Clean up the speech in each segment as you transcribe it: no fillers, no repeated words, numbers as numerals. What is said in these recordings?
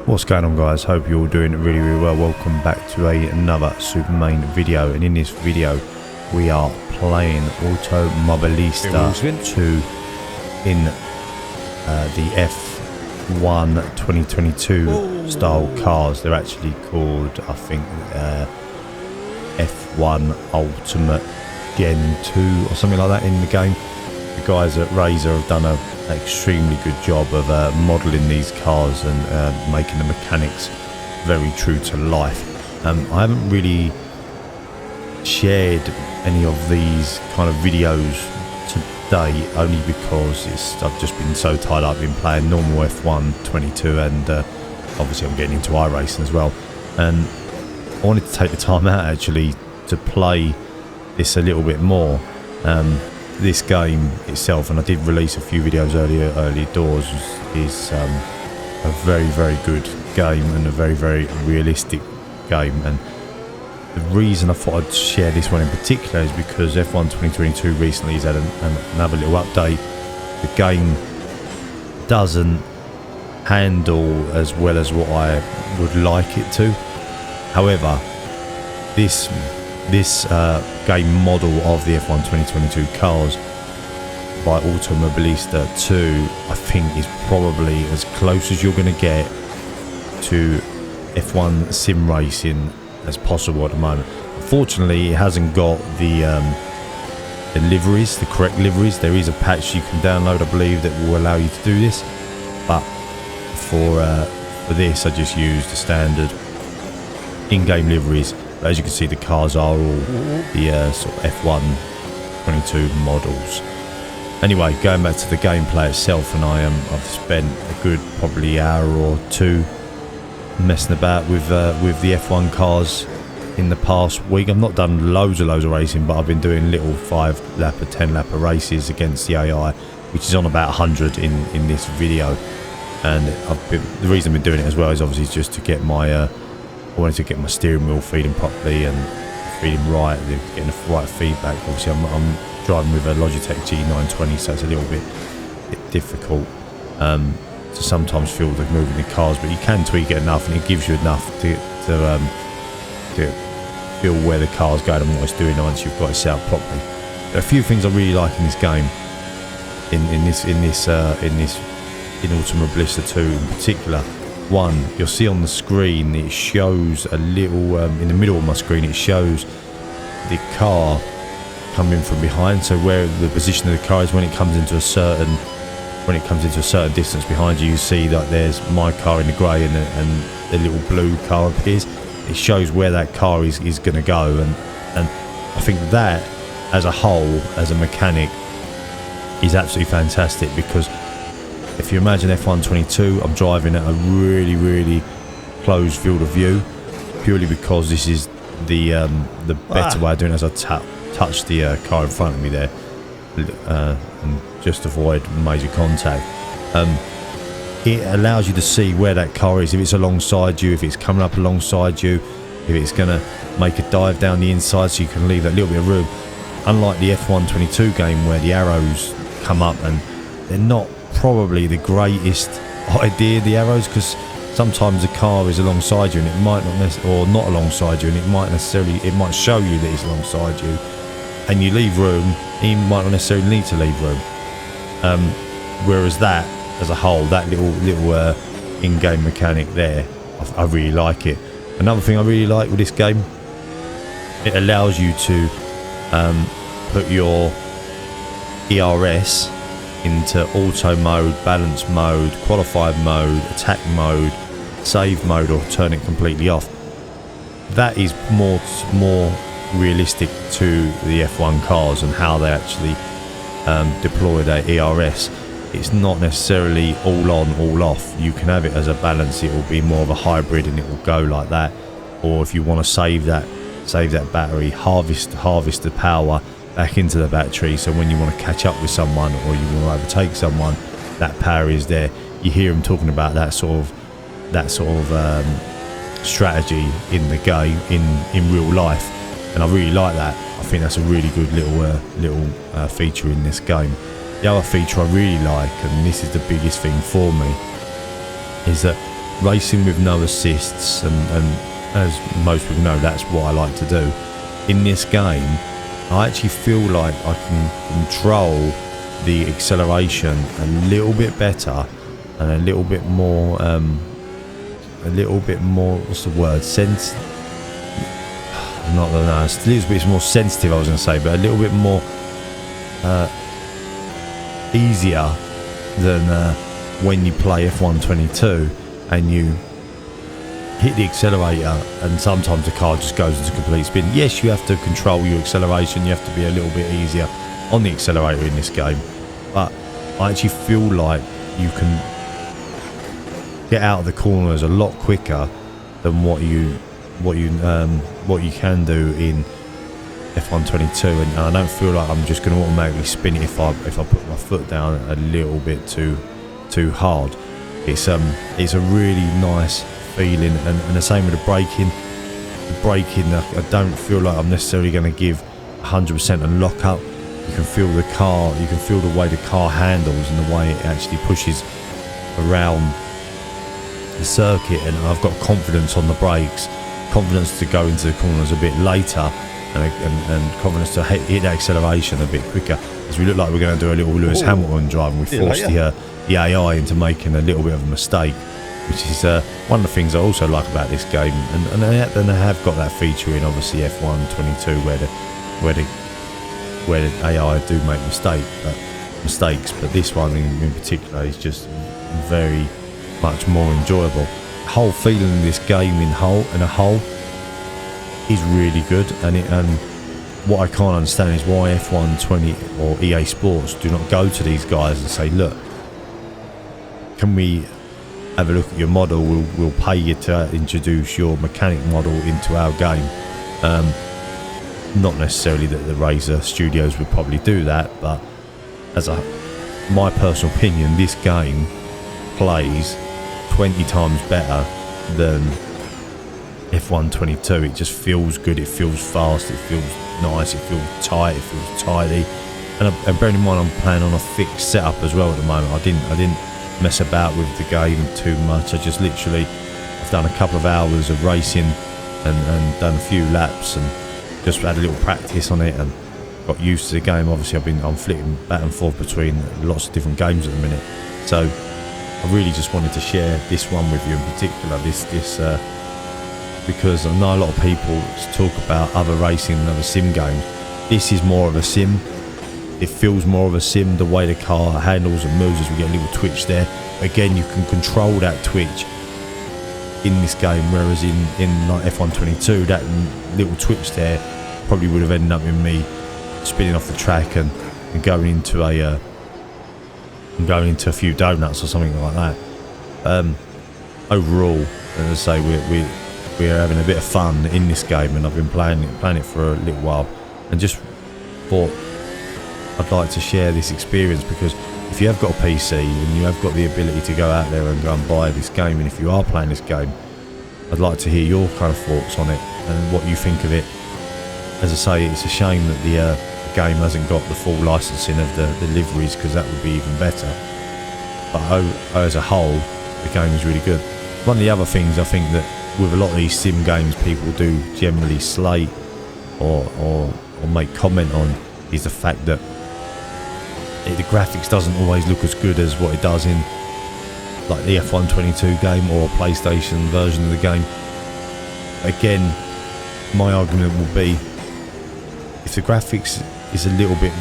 What's going on, guys? Hope you're all doing really well. Welcome back to another SuperMayne video, and in this video we are playing Automobilista 2 in the F1 2022 style cars. They're actually called, I think, F1 Ultimate Gen 2 or something like that in the game. The guys at Razor have done an extremely good job of modelling these cars and making the mechanics very true to life. I haven't really shared any of these kind of videos today, only because I've just been so tied up in playing normal F1 22, and obviously I'm getting into iRacing as well, and I wanted to take the time out actually to play this a little bit more. This game itself, and I did release a few videos early doors, is a very good game and a very realistic game. And the reason I thought I'd share this one in particular is because F1 2022 recently has had another little update. The game doesn't handle as well as what I would like it to. However, this game model of the F1 2022 cars by Automobilista 2, I think, is probably as close as you're going to get to F1 sim racing as possible at the moment. Unfortunately, it hasn't got the liveries, the correct liveries. There is a patch you can download, I believe, that will allow you to do this, but for this I just used the standard in-game liveries. But as you can see, the cars are all the sort of F1 22 models. Anyway, going back to the gameplay itself, and I've spent a good probably hour or two messing about with the F1 cars in the past week. I've not done loads of racing, but I've been doing little 5-lapper, 10-lapper races against the AI, which is on about 100 in this video. And the reason I've been doing it as well is obviously just to get my I wanted to get my steering wheel feeding properly and feeding right, getting the right feedback. Obviously I'm driving with a LOGITECH G920, so it's a little bit difficult to sometimes feel the moving the cars, but you can tweak it enough, and it gives you enough to feel where the car's going and what it's doing once you've got it set up properly. There are a few things I really like in this game, in Automobilista 2 in particular. One, you'll see on the screen, it shows a little in the middle of my screen, it shows the car coming from behind, so where the position of the car is when it comes into a certain distance behind you. You see that there's my car in the grey, and the little blue car appears. It shows where that car is going to go, and I think that as a whole, as a mechanic, is absolutely fantastic, because if you imagine F1 22, I'm driving at a really closed field of view, purely because this is the better way of doing it, as I touch the car in front of me there, and just avoid major contact. It allows you to see where that car is, if it's alongside you, if it's coming up alongside you, if it's going to make a dive down the inside, so you can leave that little bit of room. Unlike the F1 22 game, where the arrows come up, and they're not probably the greatest idea, the arrows, because sometimes the car is alongside you and it might not or not alongside you, and it might show you that it's alongside you, and you leave room, and you might not necessarily need to leave room. Whereas that as a whole, that little in-game mechanic there, I really like it. Another thing I really like with this game, it allows you to put your ERS into auto mode, balance mode, qualified mode, attack mode, save mode, or turn it completely off. That is more realistic to the F1 cars and how they actually deploy their ERS. It's not necessarily all on, all off. You can have it as a balance. It will be more of a hybrid, and it will go like that. Or if you want to save that battery, harvest the power back into the battery, so when you want to catch up with someone or you want to overtake someone, that power is there. You hear them talking about that sort of strategy in the game, in real life, and I really like that. I think that's a really good little feature in this game. The other feature I really like, and this is the biggest thing for me, is that racing with no assists, and as most people know, that's what I like to do. In this game, I actually feel like I can control the acceleration a little bit better and a little bit more, what's the word, not that, no, it's a little bit more sensitive, I was going to say, but a little bit more easier than when you play F122 and you hit the accelerator and sometimes the car just goes into complete spin. Yes, you have to control your acceleration, you have to be a little bit easier on the accelerator in this game, but I actually feel like you can get out of the corners a lot quicker than what you can do in F122, and I don't feel like I'm just going to automatically spin it if I put my foot down a little bit too hard. It's a really nice feeling, and the same with the braking. I don't feel like I'm necessarily going to give 100% a lock up. You can feel the car, you can feel the way the car handles and the way it actually pushes around the circuit, and I've got confidence on the brakes, confidence to go into the corners a bit later, and confidence to hit that acceleration a bit quicker. As we look like we're going to do a little Lewis Hamilton drive, and we forced the AI into making a little bit of a mistake, which is one of the things I also like about this game. And they have got that feature in obviously F122 where the AI do make mistakes, but this one in particular is just very much more enjoyable. The whole feeling of this game in a whole is really good, and what I can't understand is why F120 or EA Sports do not go to these guys and say, look, can we have a look at your model, we'll pay you to introduce your mechanic model into our game. Not necessarily that the Razer Studios would probably do that, but as my personal opinion, this game plays 20 times better than F122. It just feels good, it feels fast, it feels nice, it feels tight, it feels tidy. And bearing in mind I'm playing on a fixed setup as well at the moment. I didn't mess about with the game too much. I just literally, I've done a couple of hours of racing and done a few laps and just had a little practice on it and got used to the game. Obviously I'm flicking back and forth between lots of different games at the minute, so I really just wanted to share this one with you in particular, this because I know a lot of people talk about other racing and other sim games. This is more of a sim. It feels more of a sim, the way the car handles and moves, as we get a little twitch there. Again, you can control that twitch in this game, whereas in like F122, that little twitch there probably would have ended up in me spinning off the track and going into a few donuts or something like that. Overall, as I say, we're having a bit of fun in this game, and I've been playing it for a little while, and just thought I'd like to share this experience, because if you have got a PC and you have got the ability to go out there and go and buy this game, and if you are playing this game, I'd like to hear your kind of thoughts on it and what you think of it. As I say, it's a shame that the game hasn't got the full licensing of the liveries, because that would be even better. But as a whole, the game is really good. One of the other things I think that with a lot of these sim games people do generally slate or make comment on is the fact that the graphics doesn't always look as good as what it does in like the F122 game or a PlayStation version of the game. Again, my argument will be, if the graphics is a little bit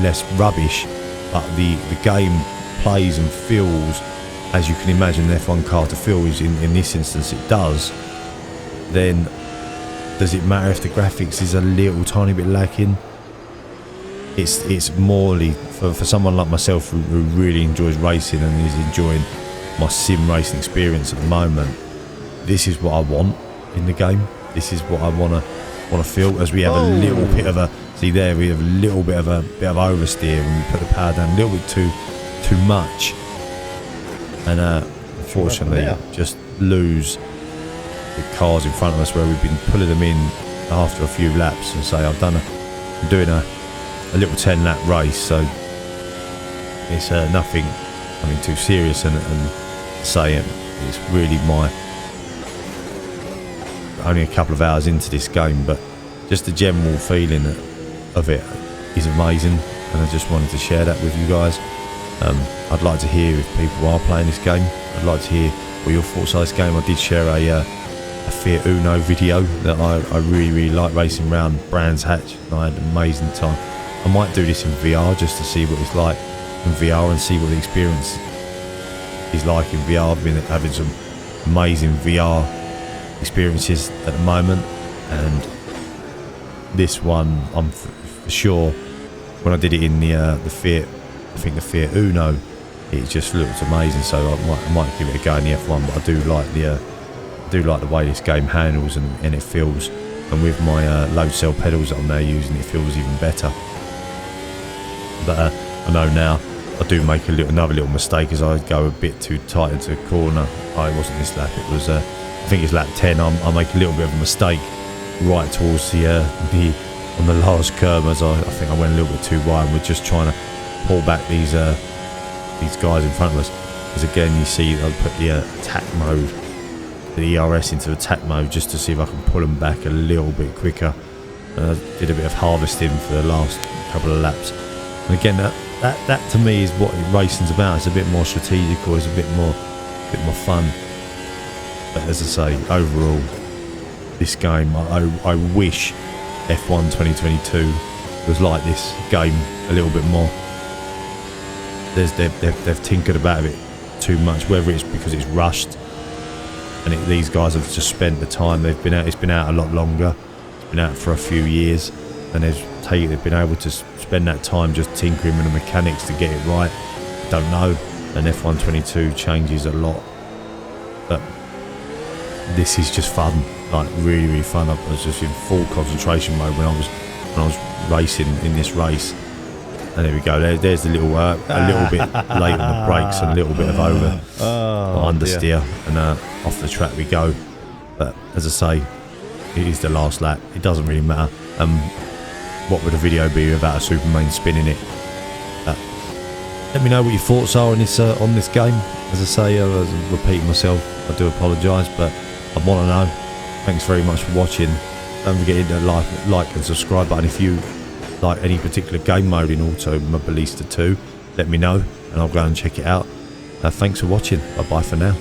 less rubbish, but the game plays and feels as you can imagine an F1 car to feel, is in this instance it does, then does it matter if the graphics is a little tiny bit lacking? It's morely for someone like myself who really enjoys racing and is enjoying my sim racing experience at the moment. This is what I want in the game. This is what I want to feel, as we have a little bit of a, see there, we have a little bit of oversteer when we put the power down a little bit too much, and unfortunately just lose the cars in front of us where we've been pulling them in after a few laps. And say I'm doing a little 10 lap race, so it's nothing too serious, and say It's really only a couple of hours into this game, but just the general feeling of it is amazing, and I just wanted to share that with you guys. I'd like to hear if people are playing this game. I'd like to hear what your thoughts are this game. I did share a Fiat Uno video that I really like, racing around Brands Hatch, and I had an amazing time. I might do this in VR just to see what it's like in VR and see what the experience is like in VR. I've been having some amazing VR experiences at the moment, and this one, I'm for sure, when I did it in the Fiat, I think the Fiat Uno, it just looked amazing. So I might give it a go in the F1. But I do like the way this game handles and it feels. And with my load cell pedals that I'm now using, it feels even better. But I know now I do make another little mistake as I go a bit too tight into the corner. It wasn't this lap. It was I think it's lap 10. I make a little bit of a mistake right towards on the last curve, as I think I went a little bit too wide. We're just trying to pull back these guys in front of us, because again you see I put the attack mode, the ERS into attack mode, just to see if I can pull them back a little bit quicker. Did a bit of harvesting for the last couple of laps, and again that to me is what racing's about. It's a bit more strategical, it's a bit more fun. But as I say, overall, this game, I wish F1 2022 was like this game a little bit more. They've tinkered about it too much, whether it's because it's rushed and these guys have just spent the time they've been out. It's been out a lot longer. It's been out for a few years, and they've been able to spend that time just tinkering with the mechanics to get it right. Don't know. And F1 22 changes a lot, but this is just fun, like really fun. I was just in full concentration mode when I was racing in this race. And there we go. There's a little bit late on the brakes and a little bit of understeer, and off the track we go. But as I say, it is the last lap. It doesn't really matter. What would a video be without a SuperMayne spinning it? Let me know what your thoughts are on this game. As I say, I was repeating myself. I do apologise, but I want to know. Thanks very much for watching. Don't forget to hit the like and subscribe button if you like any particular game mode in Automobilista 2. Let me know and I'll go and check it out. Thanks for watching. Bye bye for now.